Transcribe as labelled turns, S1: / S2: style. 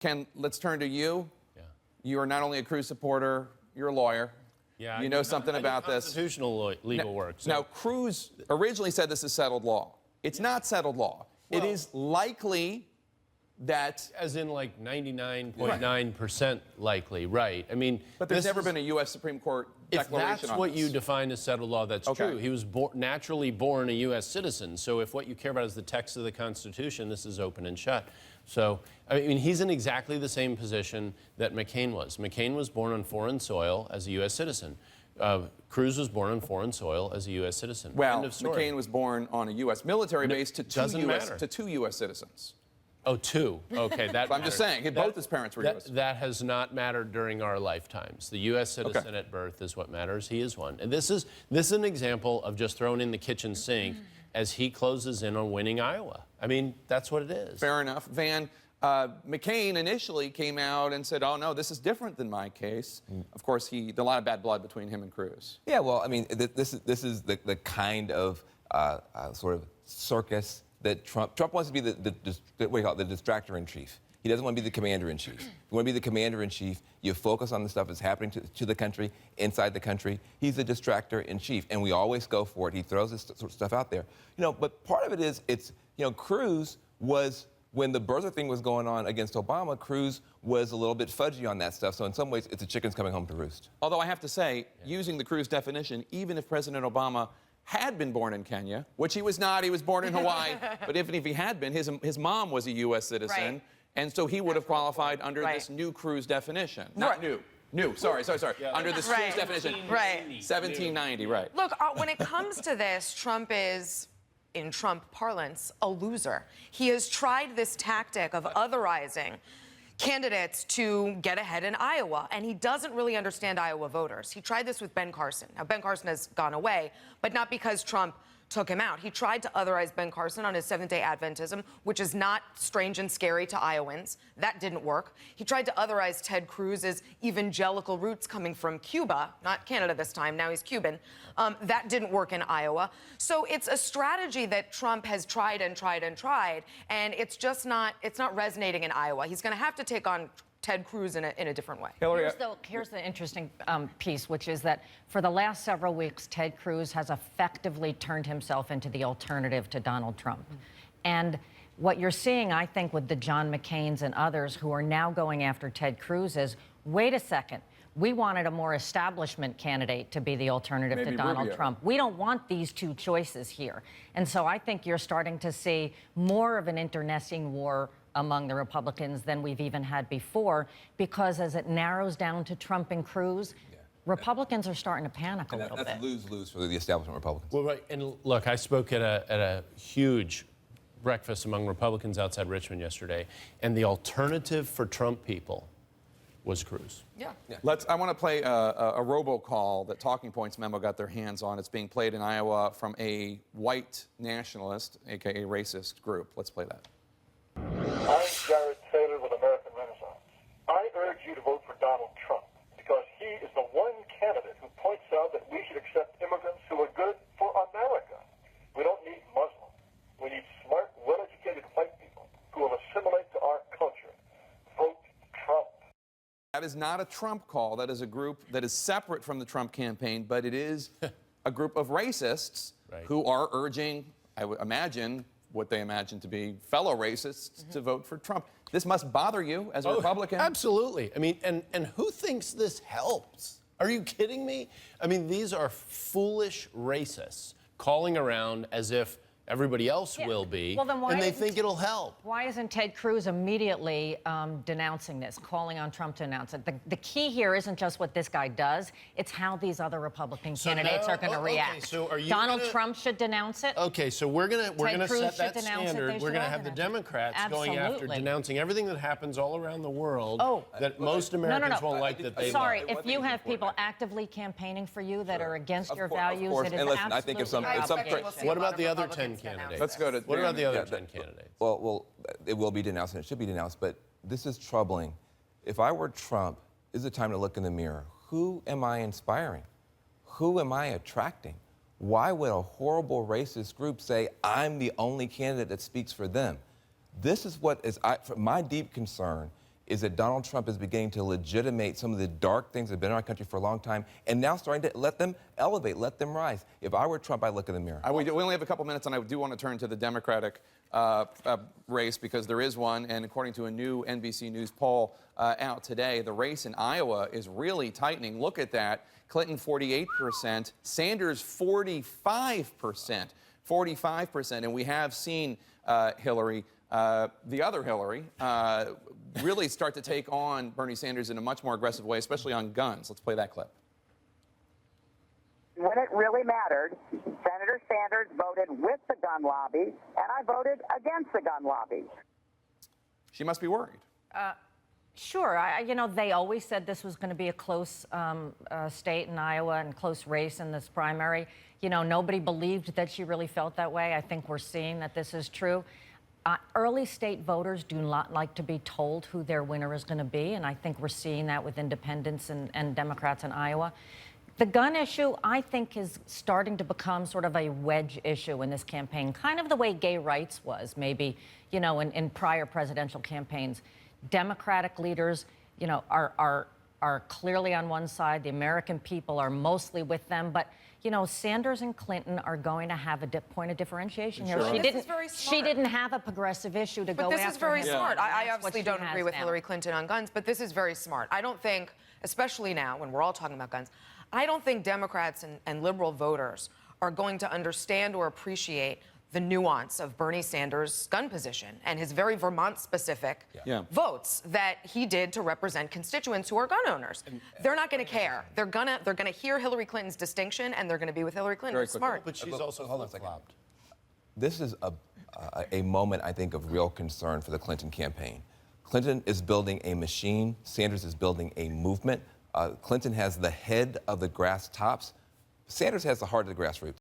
S1: Ken, let's turn to you.
S2: Yeah.
S1: You are not only a Cruz supporter, you're a lawyer.
S2: Yeah,
S1: you know something about this.
S2: Constitutional legal work. So.
S1: Now, Cruz originally said this is settled law. It's not settled law.
S2: Well,
S1: it is likely that...
S2: As in like 99.9% likely, right. I mean...
S1: But there's never been a U.S. Supreme Court declaration on
S2: If that's what
S1: this.
S2: you define as settled law, that's
S1: Okay.
S2: true. He was naturally born a U.S. citizen. So if what you care about is the text of the Constitution, this is open and shut. So, I mean, he's in exactly the same position that McCain was. McCain was born on foreign soil as a U.S. citizen. Cruz was born on foreign soil as a U.S. citizen.
S1: Well,
S2: End of story.
S1: McCain was born on a U.S. military base to
S2: doesn't matter.
S1: two U.S. citizens.
S2: Oh, two. Okay, that
S1: I'm just saying, both his parents were U.S.
S2: That has not mattered during our lifetimes. The U.S. citizen at birth is what matters. He is one. And this is an example of just throwing in the kitchen sink as he closes in on winning Iowa. I mean, that's what it is.
S1: Fair enough. Van, McCain initially came out and said, oh, no, this is different than my case. Of course, there's a lot of bad blood between him and Cruz.
S3: Yeah, well, I mean, this is the kind of sort of circus that Trump wants to be what do you call it, the distractor-in-chief. He doesn't want to be the commander-in-chief. You want to be the commander-in-chief, you focus on the stuff that's happening to the country, inside the country. He's a distractor-in-chief, and we always go for it. He throws this sort of stuff out there. You know, but part of it is, Cruz was, when the birther thing was going on against Obama, Cruz was a little bit fudgy on that stuff. So in some ways, it's the chickens coming home to roost.
S1: Although I have to say, using the Cruz definition, even if President Obama had been born in Kenya, which he was not, he was born in Hawaii, but even if he had been, his mom was a U.S. citizen,
S4: Right.
S1: and so he would have qualified under this new Cruz definition. Not
S4: Right.
S1: new, sorry. Under this
S4: Right.
S1: Cruz definition.
S4: Right.
S1: 1790, right.
S4: Look, when it comes to this, Trump is, in Trump parlance, a loser. He has tried this tactic of otherizing candidates to get ahead in Iowa, and he doesn't really understand Iowa voters. He tried this with Ben Carson. Now, Ben Carson has gone away, but not because Trump took him out. He tried to otherize Ben Carson on his Seventh-day Adventism, which is not strange and scary to Iowans. That didn't work. He tried to otherize Ted Cruz's evangelical roots coming from Cuba, not Canada this time, now he's Cuban. That didn't work in Iowa. So it's a strategy that Trump has tried and tried and tried, and it's just not, resonating in Iowa. He's going to have to take on Ted Cruz in a different way.
S1: Hillary,
S5: Here's the interesting piece, which is that for the last several weeks, Ted Cruz has effectively turned himself into the alternative to Donald Trump. And what you're seeing, I think, with the John McCains and others who are now going after Ted Cruz is, wait a second, we wanted a more establishment candidate to be the alternative
S1: Maybe
S5: to Donald
S1: Rubio.
S5: Trump. We don't want these two choices here. And so I think you're starting to see more of an internecine war among the Republicans than we've even had before, because as it narrows down to Trump and Cruz, Republicans are starting to panic a little bit.
S3: That's lose-lose for the establishment Republicans.
S2: Well, right. And look, I spoke at a huge breakfast among Republicans outside Richmond yesterday, and the alternative for Trump people was Cruz.
S4: Yeah.
S1: I want to play a robocall that Talking Points Memo got their hands on. It's being played in Iowa from a white nationalist, a.k.a. racist group. Let's play that.
S6: I'm Jared Taylor with American Renaissance. I urge you to vote for Donald Trump because he is the one candidate who points out that we should accept immigrants who are good for America. We don't need Muslims. We need smart, well-educated white people who will assimilate to our culture. Vote Trump.
S1: That is not a Trump call. That is a group that is separate from the Trump campaign, but it is a group of racists who are urging, I would imagine, what they imagine to be fellow racists to vote for Trump. This must bother you as a Republican.
S2: Absolutely. I mean, and who thinks this helps? Are you kidding me? I mean, these are foolish racists calling around as if everybody else will be,
S5: Well, then why
S2: and they
S5: isn't-
S2: think it'll help.
S5: Why isn't Ted Cruz immediately denouncing this, calling on Trump to announce it? The key here isn't just what this guy does, it's how these other Republican candidates
S2: now-
S5: are going to
S2: okay,
S5: react.
S2: so are you
S5: Donald
S2: gonna-
S5: Trump should denounce it.
S2: Okay, so we're gonna
S5: Cruz
S2: set that
S5: should denounce it,
S2: standard.
S5: they
S2: We're
S5: should
S2: gonna
S5: all
S2: have the
S5: denounce it.
S2: Democrats going after
S5: Absolutely.
S2: denouncing everything that happens all around the world that most
S5: No,
S2: Americans won't like that they
S5: Sorry,
S2: love.
S5: if you have people actively campaigning for you that are against your values,
S3: course.
S5: it is
S3: And listen, I think
S5: absolutely
S3: if some
S5: Republican.
S2: What about the other 10 candidates?
S1: Let's go to
S2: What about the other
S3: Yeah,
S2: 10 candidates?
S3: Well, it will be denounced, and it should be denounced, but this is troubling. If I were Trump, this is the time to look in the mirror. Who am I inspiring? Who am I attracting? Why would a horrible racist group say, I'm the only candidate that speaks for them? This is what is my deep concern is that Donald Trump is beginning to legitimate some of the dark things that have been in our country for a long time, and now starting to let them elevate, let them rise. If I were Trump, I'd look in the mirror.
S1: We only have a couple minutes, and I do want to turn to the Democratic race because there is one, and according to a new NBC News poll out today, the race in Iowa is really tightening. Look at that. Clinton 48%, Sanders 45%, and we have seen Hillary, the other Hillary, really start to take on Bernie Sanders in a much more aggressive way, especially on guns. Let's play that clip.
S7: When it really mattered, Senator Sanders voted with the gun lobby, and I voted against the gun lobby.
S1: She must be worried.
S5: Sure. They always said this was going to be a close state in Iowa and close race in this primary. Nobody believed that she really felt that way. I think we're seeing that this is true. Early state voters do not like to be told who their winner is going to be, and I think we're seeing that with independents and Democrats in Iowa. The gun issue, I think, is starting to become sort of a wedge issue in this campaign, kind of the way gay rights was maybe, in prior presidential campaigns. Democratic leaders, are clearly on one side. The American people are mostly with them, but Sanders and Clinton are going to have a point of differentiation here.
S1: Sure.
S5: She didn't have a progressive issue to go after.
S4: But this is very
S5: him.
S4: smart.
S5: Yeah.
S4: I
S5: That's
S4: obviously
S5: what she
S4: don't
S5: has
S4: agree with
S5: now.
S4: Hillary Clinton on guns, but this is very smart. I don't think, especially now when we're all talking about guns, I don't think Democrats and liberal voters are going to understand or appreciate the nuance of Bernie Sanders' gun position and his very Vermont-specific votes that he did to represent constituents who are gun owners. They're not going to care. They're gonna hear Hillary Clinton's distinction, and they're going to be with Hillary Clinton.
S1: Very
S4: It's
S1: quickly.
S4: smart.
S2: But she's also flip-flopped.
S3: This is a moment, I think, of real concern for the Clinton campaign. Clinton is building a machine. Sanders is building a movement. Clinton has the head of the grass tops. Sanders has the heart of the grassroots.